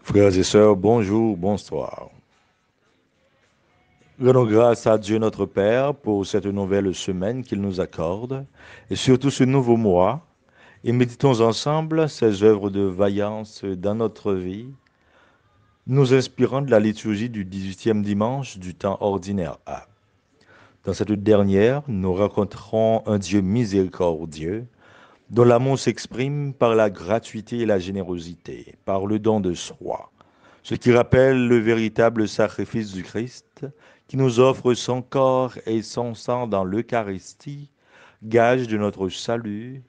Frères et sœurs, bonjour, bonsoir. Rendons grâce à Dieu notre Père pour cette nouvelle semaine qu'il nous accorde et surtout ce nouveau mois et méditons ensemble ces œuvres de vaillance dans notre vie, nous inspirant de la liturgie du 18e dimanche du temps ordinaire A. Dans cette dernière, nous rencontrons un Dieu miséricordieux dont l'amour s'exprime par la gratuité et la générosité, par le don de soi, ce qui rappelle le véritable sacrifice du Christ qui nous offre son corps et son sang dans l'Eucharistie, gage de notre salut,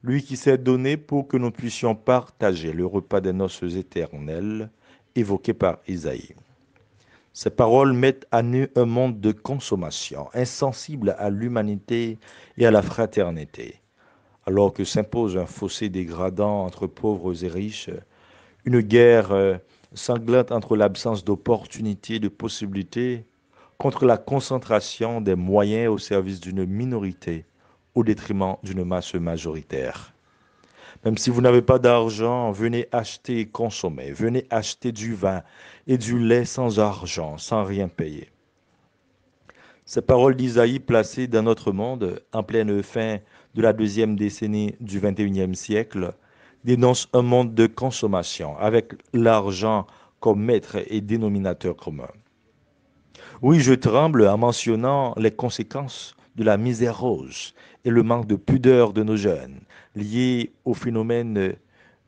lui qui s'est donné pour que nous puissions partager le repas des noces éternelles évoqué par Isaïe. Ces paroles mettent à nu un monde de consommation, insensible à l'humanité et à la fraternité. Alors que s'impose un fossé dégradant entre pauvres et riches, une guerre sanglante entre l'absence d'opportunités, de possibilités, contre la concentration des moyens au service d'une minorité, au détriment d'une masse majoritaire. Même si vous n'avez pas d'argent, venez acheter et consommer, venez acheter du vin et du lait sans argent, sans rien payer. Ces paroles d'Isaïe placées dans notre monde, en pleine fin de la deuxième décennie du XXIe siècle, dénoncent un monde de consommation, avec l'argent comme maître et dénominateur commun. Oui, je tremble en mentionnant les conséquences de la misère rose et le manque de pudeur de nos jeunes, liés au phénomène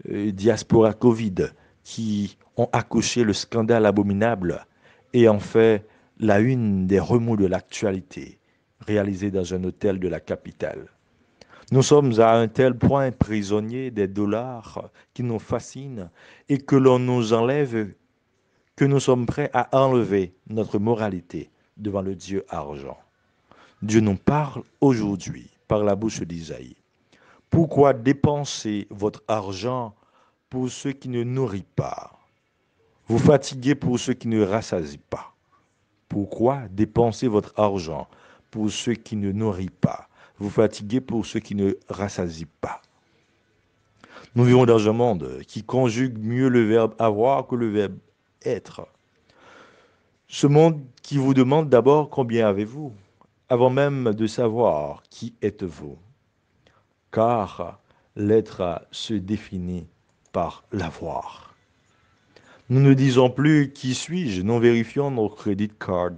diaspora Covid, qui ont accouché le scandale abominable et en fait la une des remous de l'actualité, réalisée dans un hôtel de la capitale. Nous sommes à un tel point prisonniers des dollars qui nous fascinent et que l'on nous enlève, que nous sommes prêts à enlever notre moralité devant le Dieu argent. Dieu nous parle aujourd'hui par la bouche d'Isaïe. Pourquoi dépenser votre argent pour ceux qui ne nourrissent pas? Vous fatiguez pour ceux qui ne rassasient pas. Pourquoi dépenser votre argent pour ceux qui ne nourrissent pas? Vous fatiguez pour ceux qui ne rassasient pas. Nous vivons dans un monde qui conjugue mieux le verbe avoir que le verbe être. Ce monde qui vous demande d'abord combien avez-vous, avant même de savoir qui êtes-vous. Car l'être se définit par l'avoir. Nous ne disons plus qui suis-je, nous vérifions nos credit cards,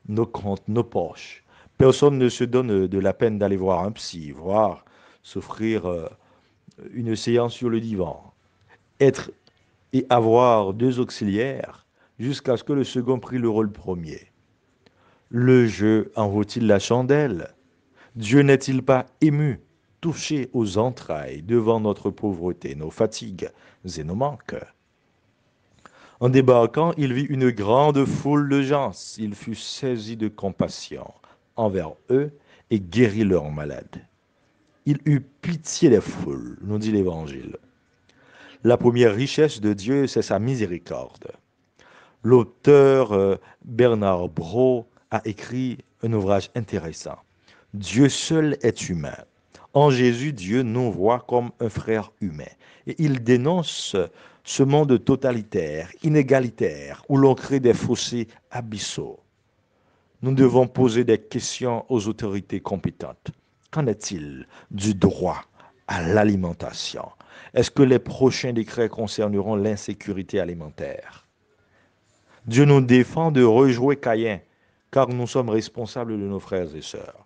nos comptes, nos poches. Personne ne se donne de la peine d'aller voir un psy, voire s'offrir une séance sur le divan. Être et avoir deux auxiliaires jusqu'à ce que le second prit le rôle premier. Le jeu en vaut-il la chandelle? Dieu n'est-il pas ému, touché aux entrailles devant notre pauvreté, nos fatigues et nos manques? En débarquant, il vit une grande foule de gens. Il fut saisi de compassion envers eux et guérit leurs malades. Il eut pitié des foules, nous dit l'Évangile. La première richesse de Dieu, c'est sa miséricorde. L'auteur Bernard Brault a écrit un ouvrage intéressant. Dieu seul est humain. En Jésus, Dieu nous voit comme un frère humain. Et il dénonce ce monde totalitaire, inégalitaire, où l'on crée des fossés abyssaux. Nous devons poser des questions aux autorités compétentes. Qu'en est-il du droit à l'alimentation? Est-ce que les prochains décrets concerneront l'insécurité alimentaire? Dieu nous défend de rejouer Caïn, car nous sommes responsables de nos frères et sœurs.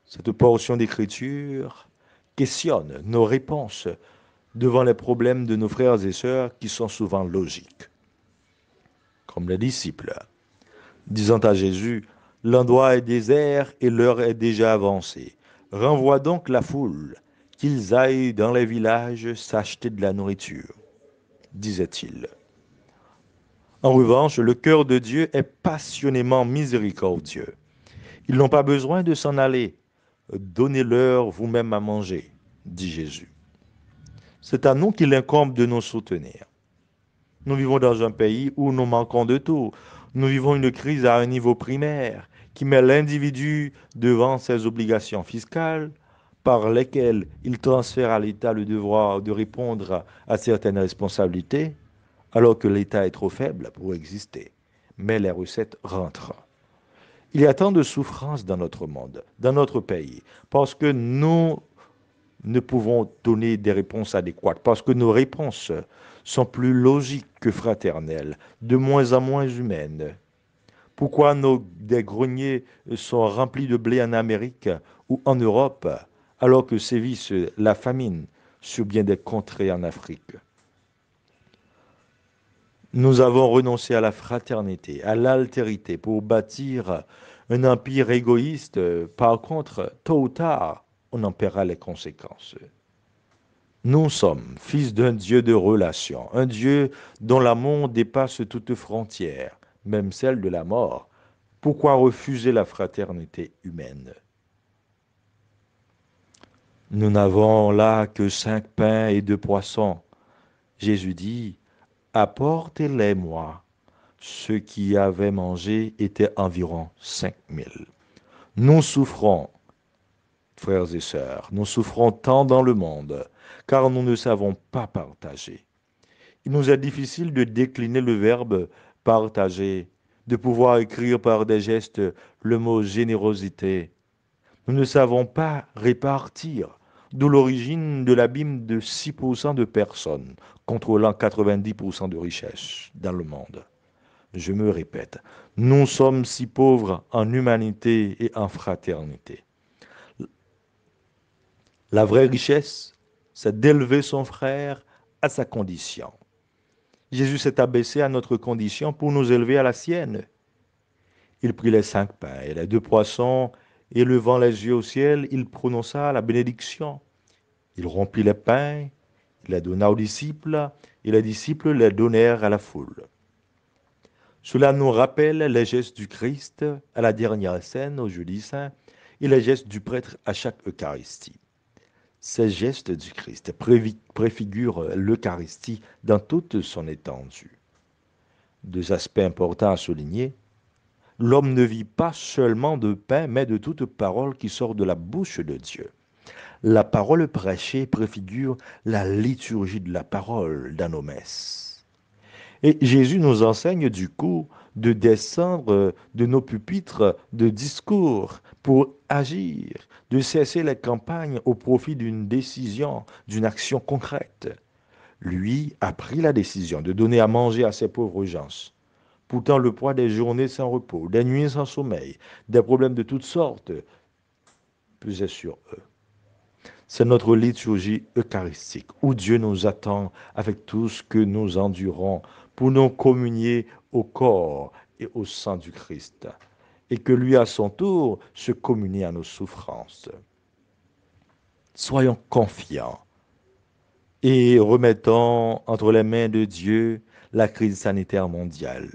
Cette portion d'écriture questionne nos réponses devant les problèmes de nos frères et sœurs qui sont souvent logiques. Comme les disciples, disant à Jésus, l'endroit est désert et l'heure est déjà avancée. Renvoie donc la foule, qu'ils aillent dans les villages s'acheter de la nourriture, disait-il. En revanche, le cœur de Dieu est passionnément miséricordieux. Ils n'ont pas besoin de s'en aller. Donnez-leur vous-même à manger, dit Jésus. C'est à nous qu'il incombe de nous soutenir. Nous vivons dans un pays où nous manquons de tout. Nous vivons une crise à un niveau primaire qui met l'individu devant ses obligations fiscales par lesquelles il transfère à l'État le devoir de répondre à certaines responsabilités, alors que l'État est trop faible pour exister. Mais les recettes rentrent. Il y a tant de souffrances dans notre monde, dans notre pays, parce que nous ne pouvons donner des réponses adéquates, parce que nos réponses sont plus logiques que fraternelles, de moins en moins humaines. Pourquoi des greniers sont remplis de blé en Amérique ou en Europe, alors que sévissent la famine sur bien des contrées en Afrique? Nous avons renoncé à la fraternité, à l'altérité pour bâtir un empire égoïste. Par contre, tôt ou tard, on en paiera les conséquences. Nous sommes fils d'un Dieu de relations, un Dieu dont l'amour dépasse toute frontière, même celle de la mort. Pourquoi refuser la fraternité humaine? Nous n'avons là que 5 pains et 2 poissons. Jésus dit, apportez-les-moi. Ceux qui avaient mangé étaient environ 5000. Nous souffrons, frères et sœurs, nous souffrons tant dans le monde, car nous ne savons pas partager. Il nous est difficile de décliner le verbe partager, de pouvoir écrire par des gestes le mot générosité. Nous ne savons pas répartir, d'où l'origine de l'abîme de 6% de personnes contrôlant 90% de richesses dans le monde. Je me répète, nous sommes si pauvres en humanité et en fraternité. La vraie richesse, c'est d'élever son frère à sa condition. Jésus s'est abaissé à notre condition pour nous élever à la sienne. Il prit les 5 pains et les 2 poissons, et levant les yeux au ciel, il prononça la bénédiction. Il rompit les pains, il les donna aux disciples, et les disciples les donnèrent à la foule. Cela nous rappelle les gestes du Christ à la dernière scène au jeudi saint et les gestes du prêtre à chaque Eucharistie. Ces gestes du Christ préfigurent l'Eucharistie dans toute son étendue. 2 aspects importants à souligner. L'homme ne vit pas seulement de pain, mais de toute parole qui sort de la bouche de Dieu. La parole prêchée préfigure la liturgie de la parole dans nos messes. Et Jésus nous enseigne du coup de descendre de nos pupitres de discours pour agir, de cesser les campagnes au profit d'une décision, d'une action concrète. Lui a pris la décision de donner à manger à ces pauvres gens. Pourtant, le poids des journées sans repos, des nuits sans sommeil, des problèmes de toutes sortes pesait sur eux. C'est notre liturgie eucharistique où Dieu nous attend avec tout ce que nous endurons pour nous communier au corps et au sang du Christ et que lui à son tour se communie à nos souffrances. Soyons confiants et remettons entre les mains de Dieu la crise sanitaire mondiale.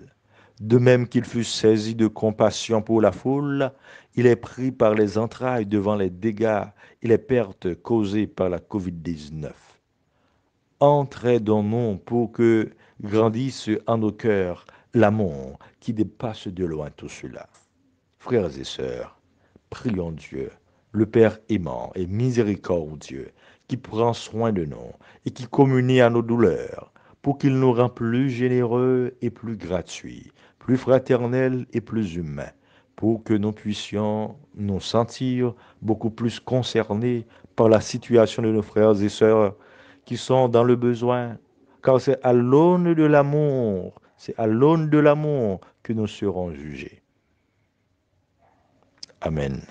De même qu'il fut saisi de compassion pour la foule, il est pris par les entrailles devant les dégâts et les pertes causées par la Covid-19. Entraidons-nous pour que grandisse en nos cœurs l'amour qui dépasse de loin tout cela. Frères et sœurs, prions Dieu, le Père aimant et miséricordieux, qui prend soin de nous et qui communie à nos douleurs, pour qu'il nous rende plus généreux et plus gratuits, plus fraternels et plus humains, pour que nous puissions nous sentir beaucoup plus concernés par la situation de nos frères et sœurs qui sont dans le besoin, car c'est à l'aune de l'amour, c'est à l'aune de l'amour que nous serons jugés. Amen.